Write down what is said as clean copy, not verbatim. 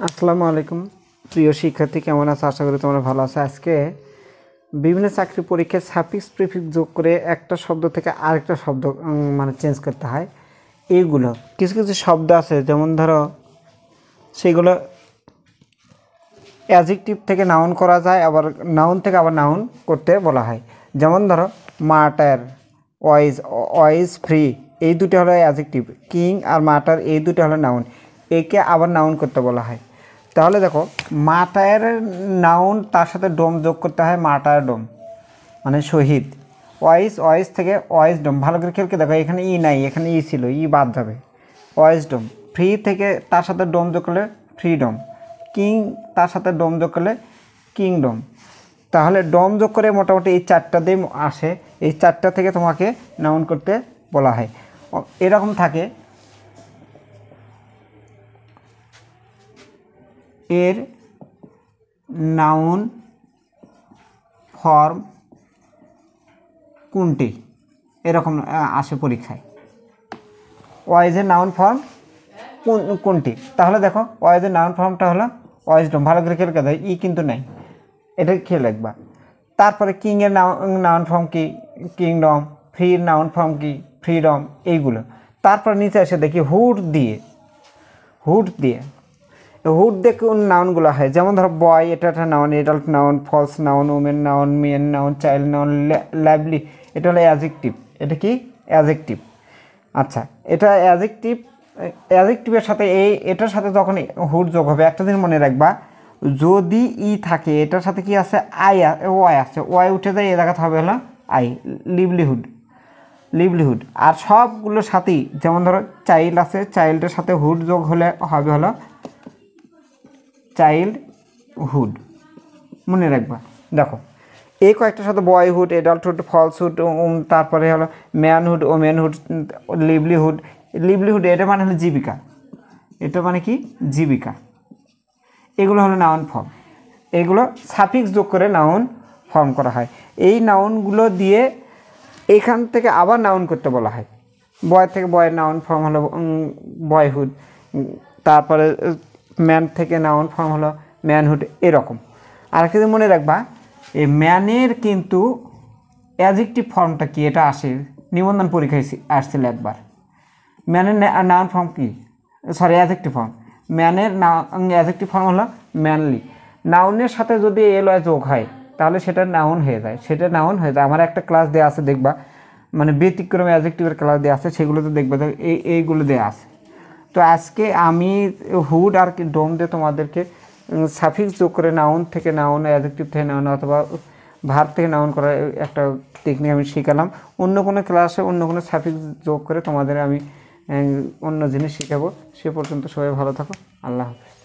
আসসালামু আলাইকুম প্রিয় শিক্ষার্থী, কেমন আছো? আশা করি তোমরা ভালো আছো। আজকে বিভিন্ন চাকরি পরীক্ষায় সাফিক্স প্রিফিক্স যোগ করে একটা শব্দ থেকে আরেকটা শব্দ মানে চেঞ্জ করতে হয়। এইগুলো কিছু কিছু শব্দ আছে, যেমন ধরো সেগুলো অ্যাডজেক্টিভ থেকে নাউন করা যায়, আবার নাউন থেকে আবার নাউন করতে বলা হয়। যেমন ধরো মাটার, ওয়াইজ, ফ্রি, এই দুটো হলো অ্যাডজেক্টিভ। কিং আর মাটার এই দুটো হলো নাউন, একে আবার নাউন করতে বলা হয়। তাহলে দেখো, মাটার নাউন তার সাথে ডোম যোগ করতে হয়, মাটার ডোম মানে শহীদ। ওয়াইজ থেকে ওয়াইজ ডোম, ভালো করে খেলকে দেখো, এখানে ই নাই, এখানে ই ছিল, ই বাদ যাবে। ওয়াইজ ডোম। ফ্রি থেকে তার সাথে ডোম যোগ করলে ফ্রিডম। কিং তার সাথে ডোম যোগ করলে কিংডম। তাহলে ডোম যোগ করে মোটামুটি এই চারটা দিয়ে আসে, এই চারটা থেকে তোমাকে নাউন করতে বলা হয়। এরকম থাকে, এর নাউন ফর্ম কোনটি, এরকম আসে পরীক্ষায়। ওয়াইজের নাউন ফর্ম কোনটি? তাহলে দেখো, ওয়াইজের নাউন ফর্মটা হলো ওয়াইজডম। ভালো করে খেয়াল করে, ই কিন্তু নাই, এটা খেয়াল রাখবা। তারপরে কিংয়ের নাউন ফর্ম কি? কিংডম। ফ্রির নাউন ফর্ম কি? ফ্রিডম। এইগুলো। তারপর নিচে এসে দেখি হুড দিয়ে কোন নাউনগুলো হয়। যেমন ধরো বয়, এটা একটা noun, adult noun, false noun, women noun, men noun, child noun, lovely, এটা হলো অ্যাডজেক্টিভ। এটা কি? অ্যাডজেক্টিভ। আচ্ছা, এটা অ্যাডজেক্টিভের সাথে এটার সাথে যখন হুড যোগ হবে, একটা দিন মনে রাখবা, যদি ই থাকে এটার সাথে কি আছে? ওয়াই আছে, ওয়াই উঠে যায়, এ জায়গাতে হবে হলো আই, লিভলিহুড। আর সবগুলোর সাথেই, যেমন ধরো চাইল্ড আছে, চাইল্ডের সাথে হুড যোগ হলে হবে হলো চাইল্ডহুড। মনে রাখবা। দেখো, এই কয়েকটার সাথে বয়হুড, এডাল্টহুড, ফলসহুড, তারপরে হলো ম্যানহুড, ওমেনহুড, লিভলিহুড, এটা মানে হলো জীবিকা। এটা মানে কি? জীবিকা। এগুলো হলো নাউন ফর্ম। এগুলো সাফিক্স যোগ করে নাউন ফর্ম করা হয়। এই নাউনগুলো দিয়ে এখান থেকে আবার নাউন করতে বলা হয়। বয় থেকে বয়ের নাউন ফর্ম হলো বয়হুড। তারপরে ম্যান থেকে নাউন ফর্ম হলো ম্যানহুড। এরকম। আর কিছু মনে রাখবা, এই ম্যানের কিন্তু অ্যাডজেক্টিভ ফর্মটা কি, এটা আসে নিবন্ধন পরীক্ষায় আসছিল একবার। ম্যানের নাউন ফর্ম কি? Adjective form. ম্যানের অ্যাডজেক্টিভ ফর্ম হলো ম্যানলি। নাউনের সাথে যদি এলয় যোগ হয়, তাহলে সেটা নাউন হয়ে যায়, আমার একটা ক্লাস দেওয়া আছে, দেখবা, মানে ব্যতিক্রমে অ্যাডজেক্টিভের ক্লাস দেওয়া আছে, সেগুলোতে দেখবা এইগুলো দেওয়া আছে। তো আজকে আমি হুড আর ডোম দিয়ে তোমাদেরকে সাফিক্স যোগ করে নাউন থেকে নাউন, অ্যাডজেক্টিভ থেকে নাউন, অথবা ভার্ব থেকে নাউন করার একটা টেকনিক আমি শিখালাম। অন্য কোনো ক্লাসে অন্য কোনো সাফিক্স যোগ করে তোমাদের আমি অন্য জিনিস শেখাবো। সে পর্যন্ত সবাই ভালো থাকো। আল্লাহ হাফেজ।